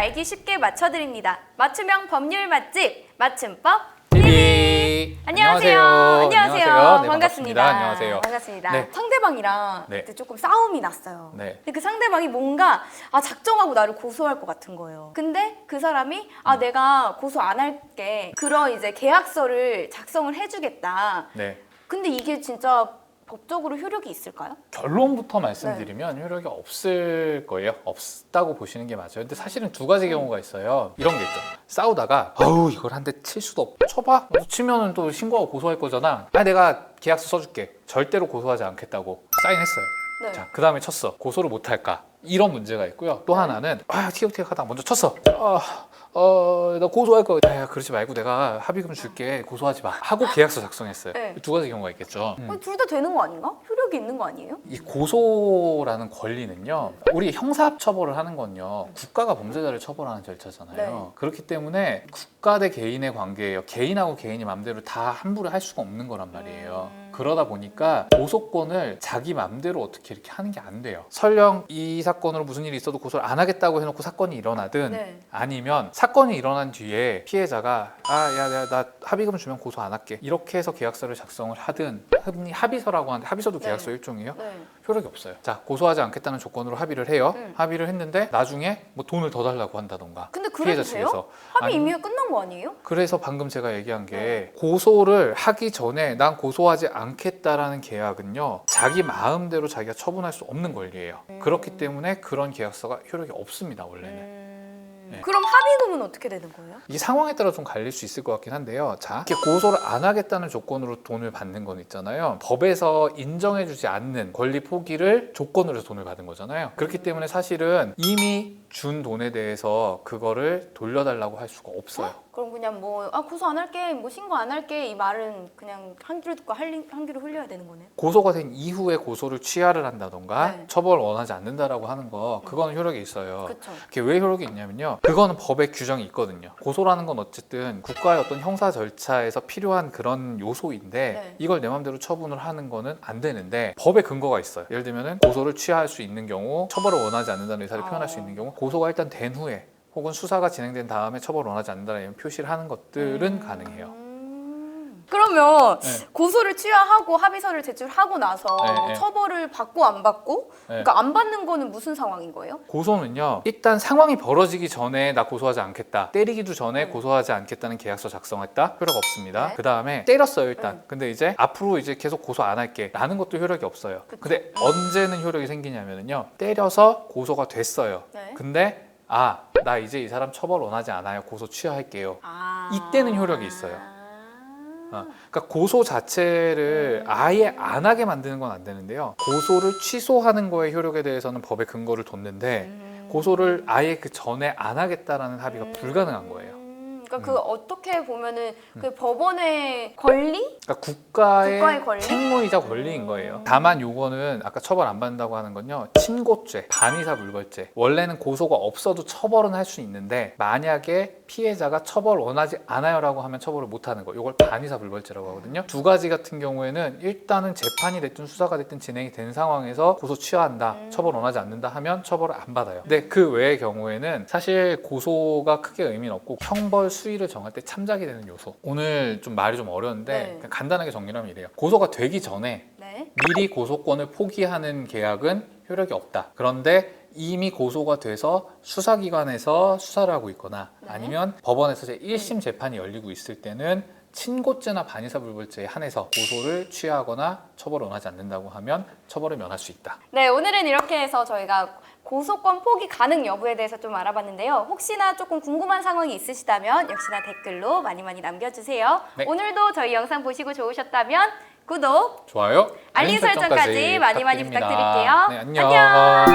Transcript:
알기 쉽게 맞춰드립니다. 맞춤형 법률 맛집 맞춤법 TV. 안녕하세요. 안녕하세요. 네, 반갑습니다. 안녕하세요. 반갑습니다. 네. 상대방이랑 네. 그때 조금 싸움이 났어요. 네. 근데 그 상대방이 뭔가 작정하고 나를 고소할 것 같은 거예요. 근데 그 사람이 내가 고소 안 할게. 그런 이제 계약서를 작성을 해주겠다. 네. 근데 이게 진짜 법적으로 효력이 있을까요? 결론부터 말씀드리면 효력이 없을 거예요. 없다고 보시는 게 맞아요. 근데 사실은 두 가지 경우가 있어요. 이런 게 있죠. 싸우다가 아우 이걸 한 대 칠 수도 없고 쳐봐? 치면은 또 신고하고 고소할 거잖아. 내가 계약서 써줄게. 절대로 고소하지 않겠다고 사인했어요. 네. 자, 그 다음에 쳤어. 고소를 못 할까? 이런 문제가 있고요. 또 하나는 티격태격하다 먼저 쳤어. 나 고소할 거야. 야, 그러지 말고 내가 합의금 줄게. 고소하지 마. 하고 계약서 작성했어요. 네. 두 가지 경우가 있겠죠. 둘 다 되는 거 아닌가? 효력이 있는 거 아니에요? 이 고소라는 권리는요, 우리 형사 처벌을 하는 건요, 국가가 범죄자를 처벌하는 절차잖아요. 네. 그렇기 때문에 국가 대 개인의 관계예요. 개인하고 개인이 맘대로 다 함부로 할 수가 없는 거란 말이에요. 그러다 보니까 고소권을 자기 맘대로 어떻게 이렇게 하는 게 안 돼요. 설령 이 사건으로 무슨 일이 있어도 고소를 안 하겠다고 해놓고 사건이 일어나든 네. 아니면 사건이 일어난 뒤에 피해자가 나 합의금 주면 고소 안 할게 이렇게 해서 계약서를 작성을 하든 합의서라고 하는데 합의서도 계약서 네. 일종이에요. 네. 효력이 없어요. 자, 고소하지 않겠다는 조건으로 합의를 해요. 응. 합의를 했는데 나중에 뭐 돈을 더 달라고 한다던가 근데 그래도 피해자 돼요? 측에서 합의 이미 끝난 거 아니에요? 그래서 방금 제가 얘기한 게 네. 고소를 하기 전에 난 고소하지 않겠다라는 계약은요, 자기 마음대로 자기가 처분할 수 없는 권리예요. 그렇기 때문에 그런 계약서가 효력이 없습니다, 원래는. 네. 그럼 합의금은 어떻게 되는 거예요? 이 상황에 따라 좀 갈릴 수 있을 것 같긴 한데요. 자, 이렇게 고소를 안 하겠다는 조건으로 돈을 받는 건 있잖아요. 법에서 인정해주지 않는 권리 포기를 조건으로 해서 돈을 받은 거잖아요. 그렇기 때문에 사실은 이미 준 돈에 대해서 그거를 돌려달라고 할 수가 없어요. 그럼 그냥 고소 안 할게, 신고 안 할게 이 말은 그냥 한 귀로 듣고 한 귀로 흘려야 되는 거네요. 고소가 된 이후에 고소를 취하를 한다던가 네. 처벌을 원하지 않는다라고 하는 거, 그거는 효력이 있어요. 그렇죠. 그게 왜 효력이 있냐면요, 그거는 법에 규정이 있거든요. 고소라는 건 어쨌든 국가의 어떤 형사 절차에서 필요한 그런 요소인데 네. 이걸 내 맘대로 처분을 하는 거는 안 되는데 법에 근거가 있어요. 예를 들면은 고소를 취하할 수 있는 경우, 처벌을 원하지 않는다는 의사를 표현할 수 있는 경우, 고소가 일단 된 후에 혹은 수사가 진행된 다음에 처벌을 원하지 않는다는 표시를 하는 것들은 가능해요. 그러면 네. 고소를 취하하고 합의서를 제출하고 나서 네. 처벌을 받고 안 받고 그러니까 안 받는 거는 무슨 상황인 거예요? 고소는요, 일단 상황이 벌어지기 전에 나 고소하지 않겠다, 때리기도 전에 고소하지 않겠다는 계약서 작성했다, 효력 없습니다. 네. 그 다음에 때렸어요 일단. 근데 이제 앞으로 이제 계속 고소 안 할게 라는 것도 효력이 없어요. 그쵸. 근데 언제는 효력이 생기냐면요, 때려서 고소가 됐어요. 네. 근데 나 이제 이 사람 처벌 원하지 않아요, 고소 취하할게요. 이때는 효력이 있어요. 그러니까 고소 자체를 아예 안 하게 만드는 건 안 되는데요, 고소를 취소하는 거에 효력에 대해서는 법에 근거를 뒀는데 고소를 아예 그 전에 안 하겠다라는 합의가 불가능한 거예요. 그러니까 그 어떻게 보면은 그 법원의 권리? 그러니까 국가의 권리? 책무이자 권리인 거예요. 다만 요거는 아까 처벌 안 받는다고 하는 건요, 친고죄, 반의사 불벌죄. 원래는 고소가 없어도 처벌은 할 수 있는데 만약에 피해자가 처벌 원하지 않아요라고 하면 처벌을 못 하는 거, 이걸 반의사 불벌죄라고 하거든요. 두 가지 같은 경우에는 일단은 재판이 됐든 수사가 됐든 진행이 된 상황에서 고소 취하한다, 처벌 원하지 않는다 하면 처벌을 안 받아요. 근데 그 외의 경우에는 사실 고소가 크게 의미는 없고 형벌 수위를 정할 때 참작이 되는 요소. 오늘 좀 말이 좀 어려운데 네. 그냥 간단하게 정리하면 이래요. 고소가 되기 전에 네. 미리 고소권을 포기하는 계약은 효력이 없다. 그런데 이미 고소가 돼서 수사기관에서 수사를 하고 있거나 아니면 법원에서 제1심 재판이 열리고 있을 때는 친고죄나 반의사 불벌죄에 한해서 고소를 취하거나 처벌을 원하지 않는다고 하면 처벌을 면할 수 있다. 네, 오늘은 이렇게 해서 저희가 고소권 포기 가능 여부에 대해서 좀 알아봤는데요. 혹시나 조금 궁금한 상황이 있으시다면 역시나 댓글로 많이 남겨주세요. 네. 오늘도 저희 영상 보시고 좋으셨다면 구독, 좋아요, 알림 설정까지 많이 부탁드립니다. 부탁드릴게요. 네, 안녕.